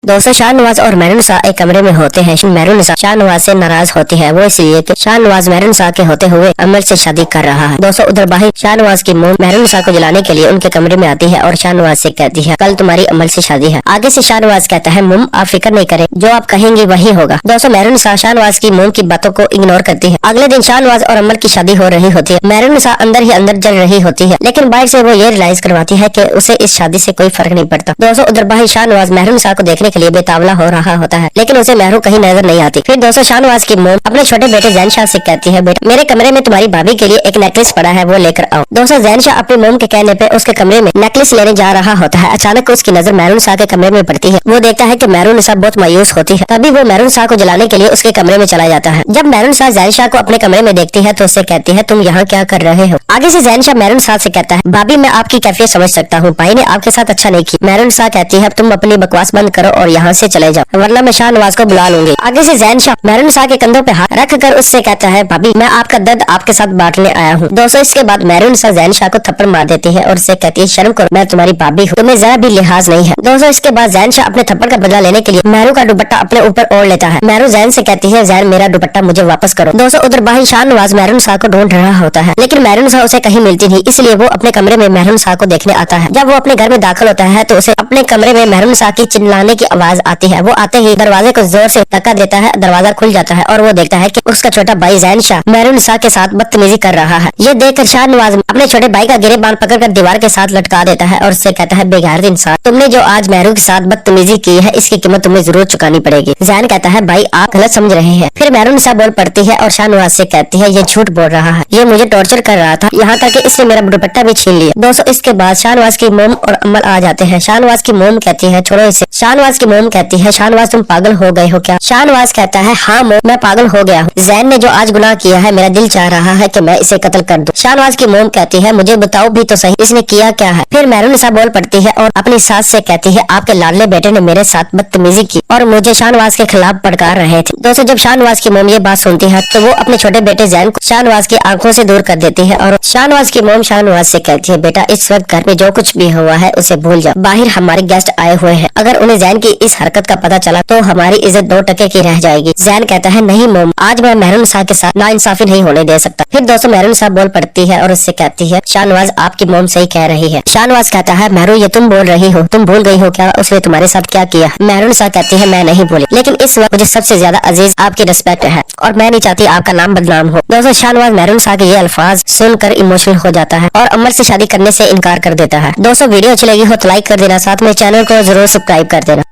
दोस्तों शाहनवाज और मेहरुनिसा एक कमरे में होते हैं। मेहरुनिसा शाहनवाज से नाराज होती है, वो इसलिए कि शाहनवाज मेहरुनिसा के होते हुए अमल से शादी कर रहा है। दोस्तों उधर बाहर शाहनवाज की मोम मेहरुनिसा को जलाने के लिए उनके कमरे में आती है और शाहनवाज से कहती है कल तुम्हारी अमल से शादी है। आगे से शाहनवाज कहता है मोम आप फिक्र नहीं करें, जो आप कहेंगे वही होगा। दोस्तों मेहरुनिसा शाहनवाज की मोम की बातों को इग्नोर करती है। अगले दिन शाहनवाज और अमल की शादी हो रही होती है। मेहरुनिसा अंदर ही अंदर जल रही होती है, लेकिन बाहर से वो ये रियलाइज करवाती है कि उसे इस शादी से कोई फर्क नहीं पड़ता। दोस्तों उधर बाहर शाहनवाज मेहरुनिसा को देखने के लिए बेतावला हो रहा होता है, लेकिन उसे मेहरू कहीं नजर नहीं आती। फिर दोस्तों शाहनवाज की मोम अपने छोटे बेटे जैनशाह से कहती है बेटा मेरे कमरे में तुम्हारी भाभी के लिए एक नेकलेस पड़ा है, वो लेकर आओ। दोस्तों जैनशाह अपनी मोम के कहने पे उसके कमरे में नेकलेस लेने जा रहा होता है। अचानक उसकी नजर मेहरुनिसा के कमरे में पड़ती है। वो देखता है कि मेहरुनिसा बहुत मायूस होती है, तभी वो मेहरुनिसा को जलाने के लिए उसके कमरे में चला जाता है। जब मेहरुनिसा जैनशाह को अपने कमरे में देखती है तो उससे कहती है तुम यहाँ क्या कर रहे हो। आगे से जैनशाह मेहरुनिसा से कहता है भाभी मैं आपकी कैफियत समझ सकता हूँ, भाई ने आपके साथ अच्छा नहीं किया। मेहरुनिसा कहती है तुम अपनी बकवास बंद करो और यहाँ से चले जाओ, वरना मैं शाहनवाज को बुला लूंगी। आगे से जैनशाह मेहरुनिसा के कंधों पे हाथ रख कर उससे कहता है भाभी मैं आपका दर्द आपके साथ बांटने आया हूँ। दोस्तों इसके बाद मेहरुनिसा जैनशाह को थप्पड़ मार देती है और उससे कहती है शर्म करो, मैं तुम्हारी भाभी हूँ, तुम्हें जरा भी लिहाज नहीं है। दोस्तों इसके बाद जैनशाह अपने थप्पड़ का बदला लेने के लिए मेहरू का दुपट्टा अपने ऊपर ओढ़ लेता है। मेहरू जैन से कहती है जैन मेरा दुपट्टा मुझे वापस करो। दोस्तों उधर बाहर शाहनवाज मेहरुनिसा को ढूंढ रहा होता है, लेकिन मेहरुनिसा उसे कहीं मिलती नहीं, इसलिए वो अपने कमरे में मेहरुनिसा को देखने आता है। जब वो अपने घर में दाखिल होता है तो उसे अपने कमरे में मेहरुनिसा की चिल्लाने की आवाज आती है। वो आते ही दरवाजे को जोर से धक्का देता है, दरवाजा खुल जाता है और वो देखता है कि उसका छोटा भाई जैनशाह मेहरुनिसा के साथ बदतमीजी कर रहा है। ये देखकर शाहनवाज अपने छोटे भाई का गिरेबान पकड़कर दीवार के साथ लटका देता है और उससे कहता है बेगैरत इंसान, तुमने जो आज मेहरू के साथ बदतमीजी की है इसकी कीमत तुम्हें जरूर चुकानी पड़ेगी। जैन कहता है भाई आप गलत समझ रहे हैं। फिर मेहरुनिसा बोल पड़ती है और शाहनवाज से कहती है ये झूठ बोल रहा है, ये मुझे टॉर्चर कर रहा था, यहाँ तक कि इसने मेरा दुपट्टा भी छीन लिया। दोस्तों इसके बाद शाहनवाज की मोम और अमल आ जाते हैं। शाहनवाज की मोम कहती है छोड़ो इसे। शाहनवाज की मोम कहती है शाहनवाज तुम पागल हो गए हो क्या। शाहनवाज कहता है हाँ मोम मैं पागल हो गया हूँ, जैन ने जो आज गुनाह किया है मेरा दिल चाह रहा है कि मैं इसे कत्ल कर दूं। शाहनवाज की मोम कहती है मुझे बताओ भी तो सही इसने किया क्या है। फिर मेहरुनिसा बोल पड़ती है और अपनी सास से कहती है आपके लाडले बेटे ने मेरे साथ बदतमीजी की और मुझे शाहनवाज के खिलाफ भड़का रहे थे। दोस्तों जब शाहनवाज की मोम ये बात सुनती है तो वो अपने छोटे बेटे जैन को शाहनवाज की आंखों से दूर कर देती है और शाहनवाज की मोम शाहनवाज से कहती है बेटा इस वक्त घर में जो कुछ भी हुआ है उसे भूल जाओ, बाहर हमारे गेस्ट आए हुए हैं, अगर उन्हें जैन की इस हरकत का पता चला तो हमारी इज्जत 2 टके की रह जाएगी। जैन कहता है नहीं मोम आज मैं मेहरुनिसा के साथ नाइंसाफी नहीं होने दे सकता। फिर दोस्तों मेहरुनिसा बोल पड़ती है और उससे कहती है शाहनवाज आपकी मोम सही कह रही है। शाहनवाज कहता है मेहरू ये तुम बोल रही हो, तुम भूल गई हो क्या उसने तुम्हारे साथ क्या किया। मेहरुनिसा कहती है मैं नहीं भूली, लेकिन इस वक्त मुझे सबसे ज्यादा अजीज आपकी रिस्पेक्ट है और मैं नहीं चाहती आपका नाम बदनाम हो। दोस्तों शाहनवाज मेहरुनिसा के ये अल्फाज सुनकर इमोशनल हो जाता है और अमल से शादी करने से इनकार कर देता है। दोस्तों वीडियो अच्छी लगी हो तो लाइक कर देना, साथ में चैनल को जरूर सब्सक्राइब कर देना।